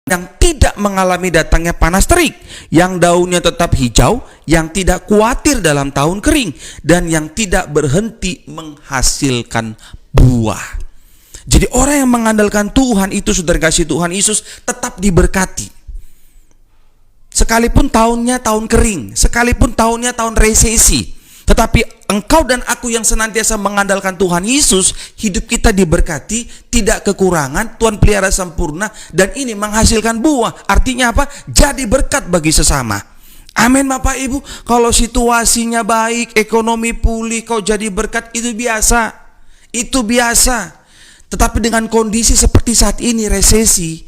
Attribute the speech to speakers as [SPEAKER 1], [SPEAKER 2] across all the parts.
[SPEAKER 1] yang tidak mengalami datangnya panas terik, yang daunnya tetap hijau, yang tidak khawatir dalam tahun kering, dan yang tidak berhenti menghasilkan buah. Jadi orang yang mengandalkan Tuhan itu, saudara kasih Tuhan Yesus, tetap diberkati. Sekalipun tahunnya tahun kering, sekalipun tahunnya tahun resesi, tetapi engkau dan aku yang senantiasa mengandalkan Tuhan Yesus, hidup kita diberkati, tidak kekurangan, Tuhan pelihara sempurna, dan ini menghasilkan buah. Artinya apa? Jadi berkat bagi sesama. Amin Bapak Ibu. Kalau situasinya baik, ekonomi pulih, kau jadi berkat, itu biasa. Itu biasa. Tetapi dengan kondisi seperti saat ini, resesi,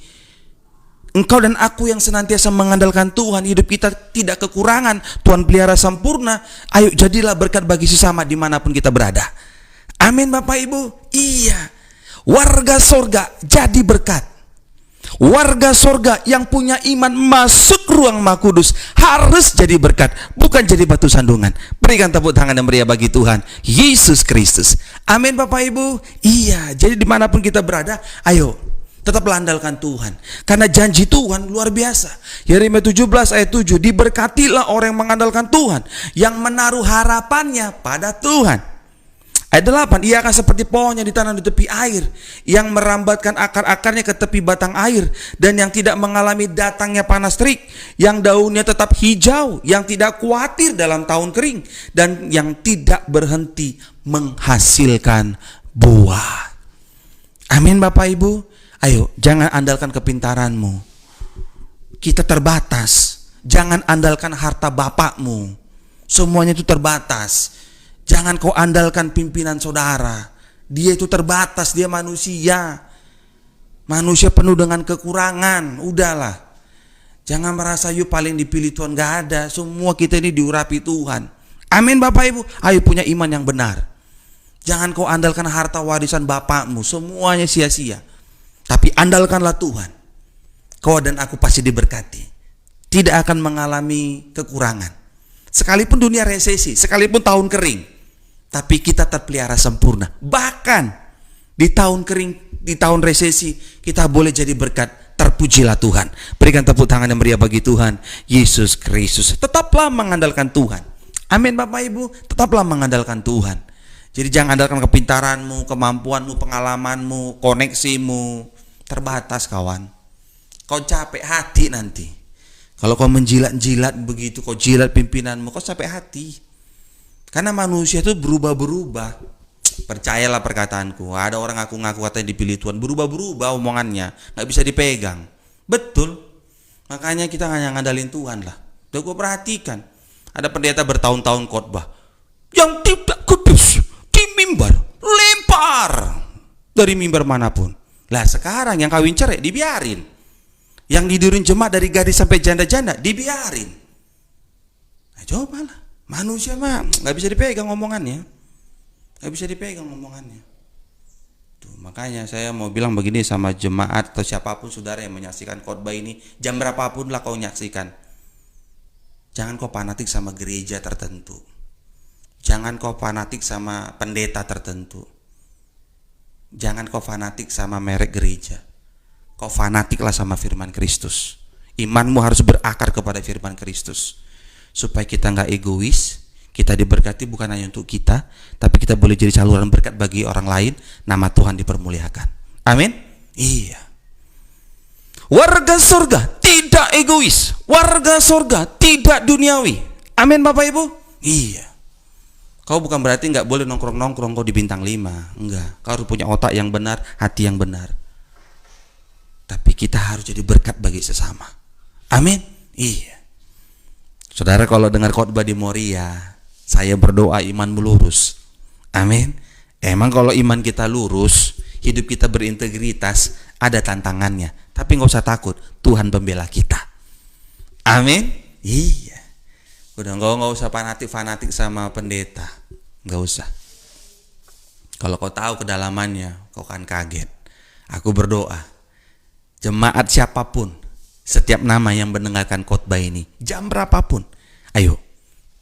[SPEAKER 1] engkau dan aku yang senantiasa mengandalkan Tuhan, hidup kita tidak kekurangan, Tuhan pelihara sempurna. Ayo jadilah berkat bagi sesama dimanapun kita berada. Amin Bapak Ibu. Iya, warga sorga jadi berkat. Warga sorga yang punya iman masuk ruang Maha Kudus harus jadi berkat, bukan jadi batu sandungan. Berikan tepuk tangan yang meriah bagi Tuhan Yesus Kristus. Amin Bapak Ibu. Iya, jadi dimanapun kita berada, ayo tetaplah andalkan Tuhan, karena janji Tuhan luar biasa. Yeremia 17 ayat 7, diberkatilah orang yang mengandalkan Tuhan, yang menaruh harapannya pada Tuhan. Ayat 8, ia akan seperti pohon yang ditanam di tepi air, yang merambatkan akar-akarnya ke tepi batang air, dan yang tidak mengalami datangnya panas terik, yang daunnya tetap hijau, yang tidak khawatir dalam tahun kering, dan yang tidak berhenti menghasilkan buah. Amin Bapak Ibu. Ayo, jangan andalkan kepintaranmu. Kita terbatas. Jangan andalkan harta bapakmu. Semuanya itu terbatas. Jangan kau andalkan pimpinan saudara. Dia itu terbatas, dia manusia. Manusia penuh dengan kekurangan. Udahlah. Jangan merasa yuk paling dipilih Tuhan. Gak ada. Semua kita ini diurapi Tuhan. Amin Bapak Ibu. Ayo punya iman yang benar. Jangan kau andalkan harta warisan bapakmu. Semuanya sia-sia. Tapi andalkanlah Tuhan. Kau dan aku pasti diberkati. Tidak akan mengalami kekurangan. Sekalipun dunia resesi, sekalipun tahun kering, tapi kita terpelihara sempurna. Bahkan di tahun kering, di tahun resesi, kita boleh jadi berkat. Terpujilah Tuhan. Berikan tepuk tangan yang meriah bagi Tuhan Yesus Kristus. Tetaplah mengandalkan Tuhan. Amin Bapak Ibu. Tetaplah mengandalkan Tuhan. Jadi jangan andalkan kepintaranmu, kemampuanmu, pengalamanmu, koneksimu. Terbatas kawan. Kau capek hati nanti. Kalau kau menjilat-jilat begitu, kau jilat pimpinanmu, kau capek hati. Karena manusia itu berubah-berubah. Percayalah perkataanku. Ada orang ngaku-ngaku katanya dipilih Tuhan, berubah-berubah omongannya, nggak bisa dipegang. Betul. Makanya kita hanya ngandalin Tuhan lah. Udah gue perhatikan. Ada pendeta bertahun-tahun khotbah yang tidak kudus di mimbar, lempar dari mimbar manapun. Lah sekarang yang kawin cerai dibiarin, yang tidurin jemaat dari gadis sampai janda-janda dibiarin. Nah cobalah, manusia mah nggak bisa dipegang omongannya, nggak bisa dipegang omongannya. Tuh makanya saya mau bilang begini sama jemaat atau siapapun saudara yang menyaksikan khotbah ini, jam berapapun lah kau nyaksikan, jangan kau fanatik sama gereja tertentu, jangan kau fanatik sama pendeta tertentu. Jangan kau fanatik sama merek gereja. Kau fanatiklah sama firman Kristus. Imanmu harus berakar kepada firman Kristus. Supaya kita nggak egois. Kita diberkati bukan hanya untuk kita, tapi kita boleh jadi saluran berkat bagi orang lain. Nama Tuhan dipermuliakan. Amin. Iya. Warga surga tidak egois. Warga surga tidak duniawi. Amin Bapak Ibu. Iya. Kau bukan berarti nggak boleh nongkrong-nongkrong kau di bintang 5. Enggak. Kau harus punya otak yang benar, hati yang benar. Tapi kita harus jadi berkat bagi sesama. Amin. Iya. Saudara kalau dengar khotbah di Moria, saya berdoa imanmu lurus. Amin. Emang kalau iman kita lurus, hidup kita berintegritas, ada tantangannya. Tapi nggak usah takut, Tuhan pembela kita. Amin. Iya. Udah nggak usah fanatik sama pendeta, nggak usah. Kalau kau tahu kedalamannya, kau akan kaget. Aku berdoa, jemaat siapapun, setiap nama yang mendengarkan khotbah ini, jam berapapun, ayo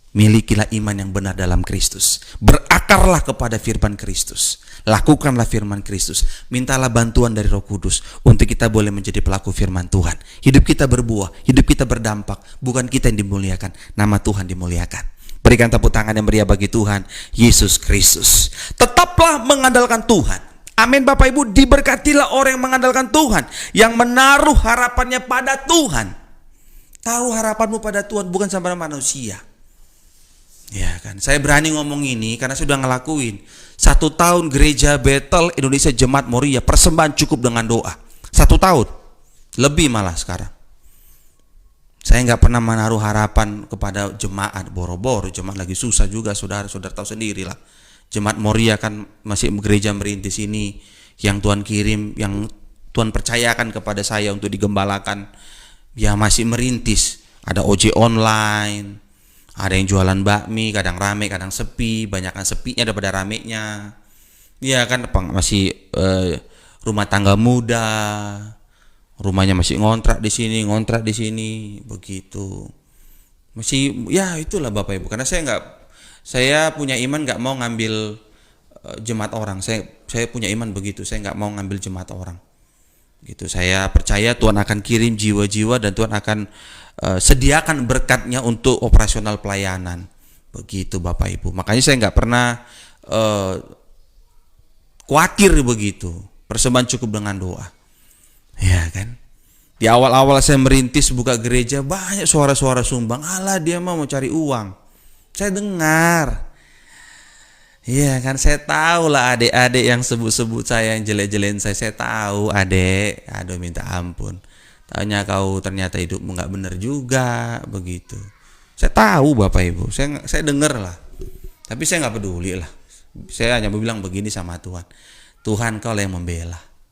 [SPEAKER 1] Milikilah iman yang benar dalam Kristus. Berakarlah kepada firman Kristus. Lakukanlah firman Kristus. Mintalah bantuan dari Roh Kudus untuk kita boleh menjadi pelaku firman Tuhan. Hidup kita berbuah, hidup kita berdampak. Bukan kita yang dimuliakan, nama Tuhan dimuliakan. Berikan tepuk tangan yang meriah bagi Tuhan Yesus Kristus. Tetaplah mengandalkan Tuhan. Amin Bapak Ibu, diberkatilah orang yang mengandalkan Tuhan, yang menaruh harapannya pada Tuhan. Taruh harapanmu pada Tuhan, bukan sama manusia. Ya kan, saya berani ngomong ini karena saya sudah ngelakuin 1 tahun gereja Bethel Indonesia Jemaat Moriah, persembahan cukup dengan doa. 1 tahun, lebih malah sekarang. Saya nggak pernah menaruh harapan kepada jemaat boro-boro, jemaat lagi susah juga, saudara-saudara tahu sendiri lah. Jemaat Moriah kan masih gereja merintis ini, yang Tuhan kirim, yang Tuhan percayakan kepada saya untuk digembalakan, ya masih merintis. Ada ojek online, ada yang jualan bakmi, kadang rame, kadang sepi, banyakkan sepinya daripada ramenya. Ya kan, masih rumah tangga muda, rumahnya masih ngontrak di sini, begitu. Masih, ya itulah Bapak Ibu. Karena saya punya iman nggak mau ngambil jemaat orang. Saya punya iman begitu. Saya nggak mau ngambil jemaat orang. Gitu. Saya percaya Tuhan akan kirim jiwa-jiwa dan Tuhan akan sediakan berkatnya untuk operasional pelayanan. Begitu Bapak Ibu. Makanya saya nggak pernah khawatir begitu. Persembahan cukup dengan doa. Ya kan. Di awal-awal saya merintis buka gereja, banyak suara-suara sumbang. Alah, dia mau cari uang. Saya dengar. Iya kan, saya tahu lah adik-adik yang sebut-sebut saya, yang jelek-jelekin saya tahu adik. Aduh, minta ampun. Tanya kau ternyata hidupmu nggak benar juga, begitu. Saya tahu Bapak Ibu, saya dengar lah. Tapi saya nggak peduli lah. Saya hanya bilang begini sama Tuhan. Tuhan, kau lah yang membela.